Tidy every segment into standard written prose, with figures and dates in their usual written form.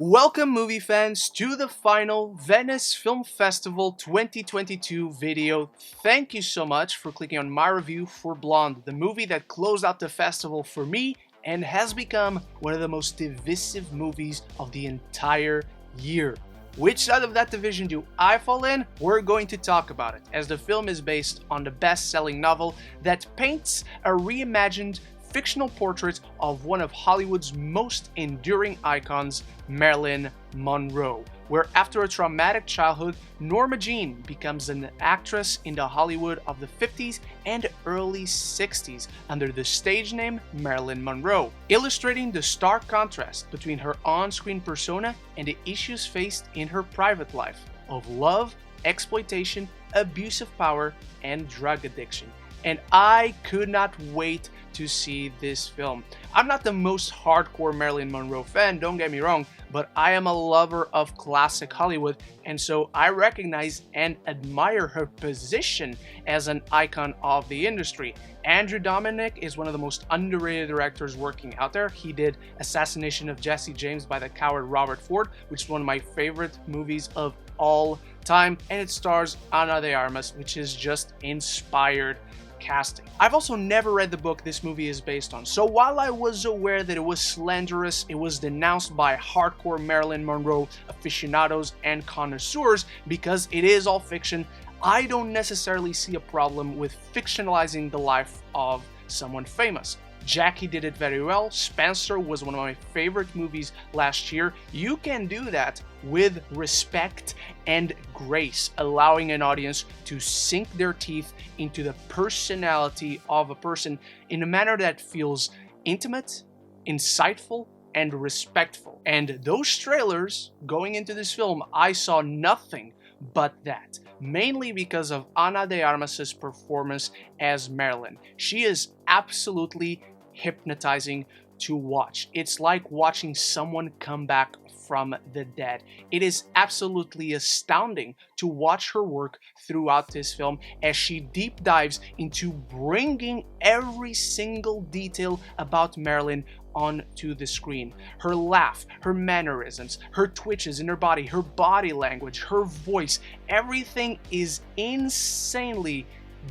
Welcome movie fans to the final Venice Film Festival 2022 video. Thank you so much for clicking on my review for Blond, the movie that closed out the festival for me and has become one of the most divisive movies of the entire year. Which side of that division do I fall in? We're going to talk about it, as the film is based on the best-selling novel that paints a reimagined fictional portrait of one of Hollywood's most enduring icons, Marilyn Monroe, where after a traumatic childhood, Norma Jean becomes an actress in the Hollywood of the 50s and early 60s under the stage name Marilyn Monroe, illustrating the stark contrast between her on-screen persona and the issues faced in her private life of love, exploitation, abuse of power, and drug addiction. And I could not wait to see this film. I'm not the most hardcore Marilyn Monroe fan, don't get me wrong, but I am a lover of classic Hollywood, and so I recognize and admire her position as an icon of the industry. Andrew Dominik is one of the most underrated directors working out there. He did Assassination of Jesse James by the coward Robert Ford, which is one of my favorite movies of all time, and it stars Ana de Armas, which is just inspired casting. I've also never read the book this movie is based on, so while I was aware that it was slanderous, it was denounced by hardcore Marilyn Monroe aficionados and connoisseurs because it is all fiction, I don't necessarily see a problem with fictionalizing the life of someone famous. Jackie did it very well. Spencer was one of my favorite movies last year. You can do that with respect and grace, allowing an audience to sink their teeth into the personality of a person in a manner that feels intimate, insightful, and respectful. And those trailers going into this film, I saw nothing but that. Mainly because of Ana de Armas' performance as Marilyn. She is absolutely hypnotizing to watch. It's like watching someone come back from the dead. It is absolutely astounding to watch her work throughout this film as she deep dives into bringing every single detail about Marilyn onto the screen. Her laugh, her mannerisms, her twitches in her body language, her voice, everything is insanely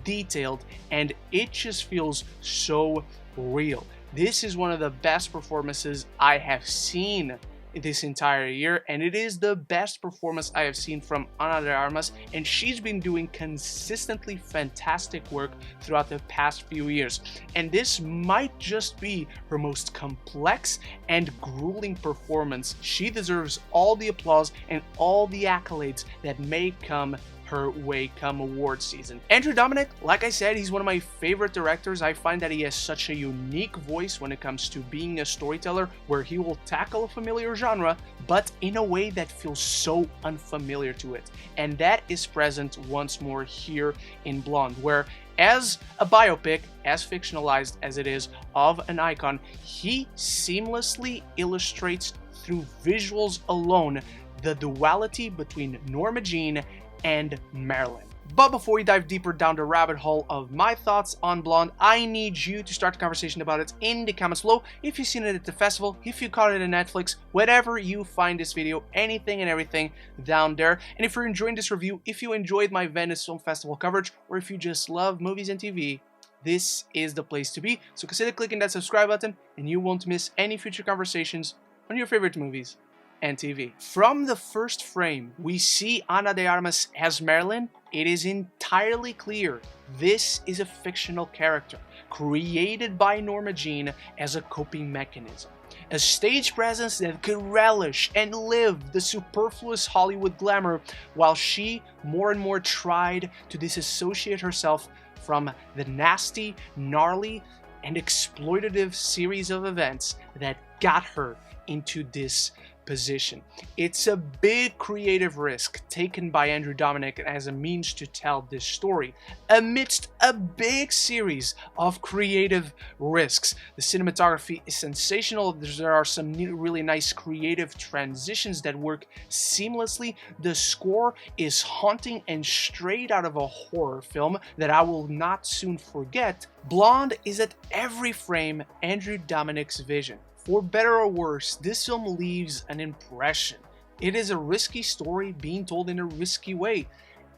detailed and it just feels so real. This is one of the best performances I have seen this entire year, and it is the best performance I have seen from Ana de Armas, and she's been doing consistently fantastic work throughout the past few years. And this might just be her most complex and grueling performance. She deserves all the applause and all the accolades that may come her way come award season. Andrew Dominik, like I said, he's one of my favorite directors. I find that he has such a unique voice when it comes to being a storyteller, where he will tackle a familiar genre, but in a way that feels so unfamiliar to it. And that is present once more here in Blond, where as a biopic, as fictionalized as it is of an icon, he seamlessly illustrates through visuals alone the duality between Norma Jean and Marilyn. But before we dive deeper down the rabbit hole of my thoughts on Blond, I need you to start the conversation about it in the comments below. If you've seen it at the festival, if you caught it on Netflix, whatever you find this video, anything and everything down there. And if you're enjoying this review, if you enjoyed my Venice Film Festival coverage, or if you just love movies and TV, this is the place to be. So consider clicking that subscribe button and you won't miss any future conversations on your favorite movies and TV. From the first frame, we see Ana de Armas as Marilyn. It is entirely clear this is a fictional character created by Norma Jean as a coping mechanism. A stage presence that could relish and live the superfluous Hollywood glamour while she more and more tried to disassociate herself from the nasty, gnarly, and exploitative series of events that got her into this position. It's a big creative risk taken by Andrew Dominik as a means to tell this story amidst a big series of creative risks. The cinematography is sensational. There are some really nice creative transitions that work seamlessly. The score is haunting and straight out of a horror film that I will not soon forget. Blond is at every frame Andrew Dominik's vision. For better or worse, this film leaves an impression. It is a risky story being told in a risky way,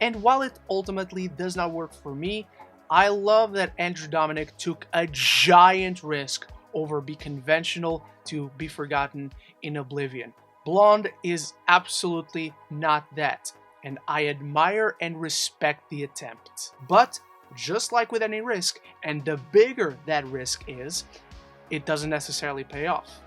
and while it ultimately does not work for me, I love that Andrew Dominik took a giant risk over be conventional to be forgotten in oblivion. Blond is absolutely not that, and I admire and respect the attempt. But just like with any risk, and the bigger that risk is, it doesn't necessarily pay off.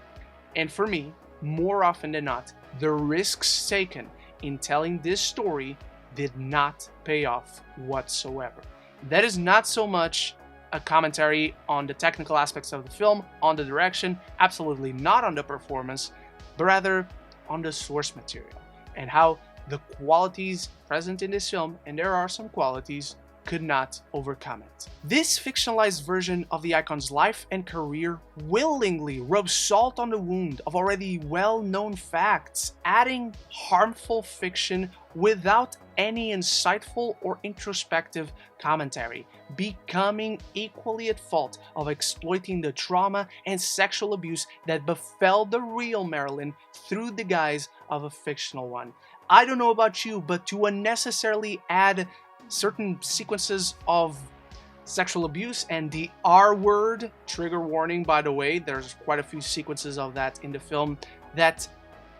And for me, more often than not, the risks taken in telling this story did not pay off whatsoever. That is not so much a commentary on the technical aspects of the film, on the direction, absolutely not on the performance, but rather on the source material and how the qualities present in this film, and there are some qualities, could not overcome it. This fictionalized version of the icon's life and career willingly rubs salt on the wound of already well-known facts, adding harmful fiction without any insightful or introspective commentary, becoming equally at fault of exploiting the trauma and sexual abuse that befell the real Marilyn through the guise of a fictional one. I don't know about you, but to unnecessarily add certain sequences of sexual abuse and the R word, trigger warning by the way, there's quite a few sequences of that in the film, that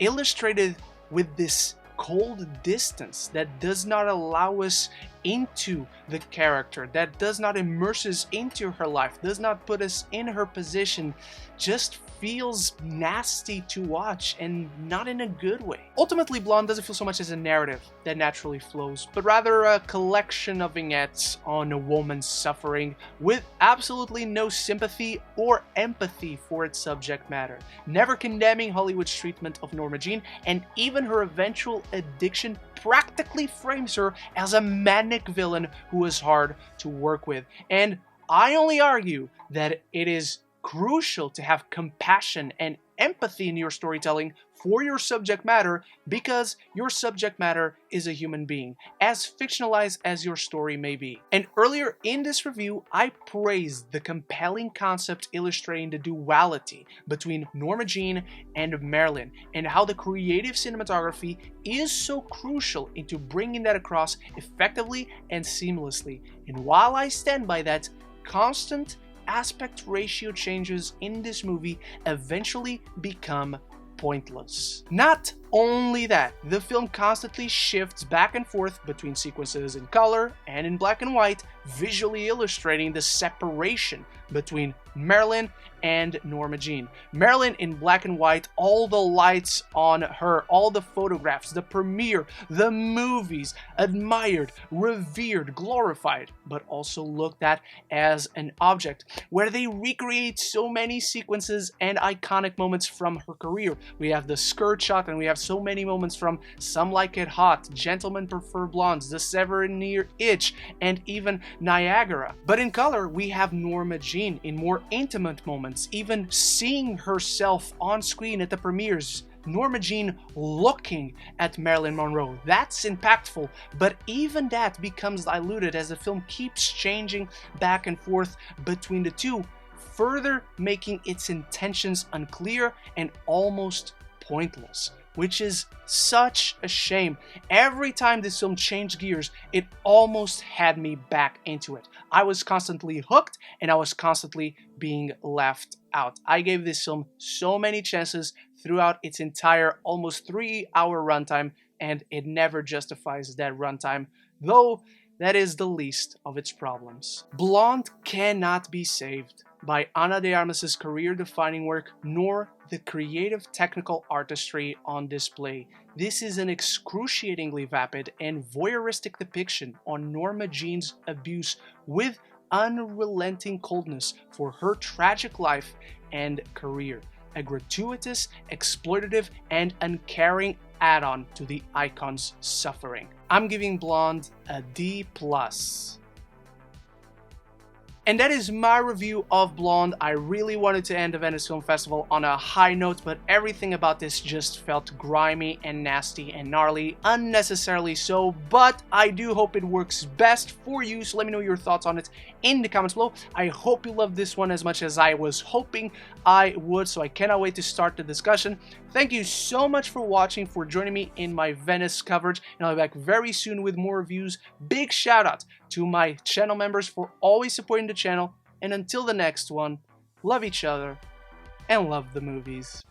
illustrated with this cold distance that does not allow us into the character, that does not immerse us into her life, does not put us in her position, just feels nasty to watch and not in a good way. Ultimately, Blond doesn't feel so much as a narrative that naturally flows, but rather a collection of vignettes on a woman's suffering with absolutely no sympathy or empathy for its subject matter, never condemning Hollywood's treatment of Norma Jean, and even her eventual addiction practically frames her as a manic villain who is hard to work with. And I only argue that it is crucial to have compassion and empathy in your storytelling for your subject matter, because your subject matter is a human being, as fictionalized as your story may be. And earlier in this review, I praised the compelling concept illustrating the duality between Norma Jean and Marilyn, and how the creative cinematography is so crucial into bringing that across effectively and seamlessly. And while I stand by that, constant aspect ratio changes in this movie eventually become pointless. Not only that, the film constantly shifts back and forth between sequences in color and in black and white, visually illustrating the separation between Marilyn and Norma Jean. Marilyn in black and white, all the lights on her, all the photographs, the premiere, the movies, admired, revered, glorified, but also looked at as an object, where they recreate so many sequences and iconic moments from her career. We have the skirt shot, and we have so many moments from Some Like It Hot, Gentlemen Prefer Blondes, The Severnir Itch, and even Niagara. But in color, we have Norma Jean in more intimate moments, even seeing herself on screen at the premieres. Norma Jean looking at Marilyn Monroe. That's impactful, but even that becomes diluted as the film keeps changing back and forth between the two, further making its intentions unclear and almost pointless, which is such a shame. Every time this film changed gears, it almost had me back into it. I was constantly hooked, and I was constantly being left out. I gave this film so many chances throughout its entire almost 3-hour runtime, and it never justifies that runtime, though that is the least of its problems. Blond cannot be saved by Ana de Armas' career-defining work, nor the creative technical artistry on display. This is an excruciatingly vapid and voyeuristic depiction on Norma Jean's abuse with unrelenting coldness for her tragic life and career. A gratuitous, exploitative, and uncaring add-on to the icon's suffering. I'm giving Blond a D+. And that is my review of Blonde. I really wanted to end the Venice Film Festival on a high note, but everything about this just felt grimy and nasty and gnarly, unnecessarily so, but I do hope it works best for you, so let me know your thoughts on it in the comments below. I hope you loved this one as much as I was hoping I would, so I cannot wait to start the discussion. Thank you so much for watching, for joining me in my Venice coverage, and I'll be back very soon with more reviews. Big shout out to my channel members for always supporting the channel, and until the next one, love each other and love the movies.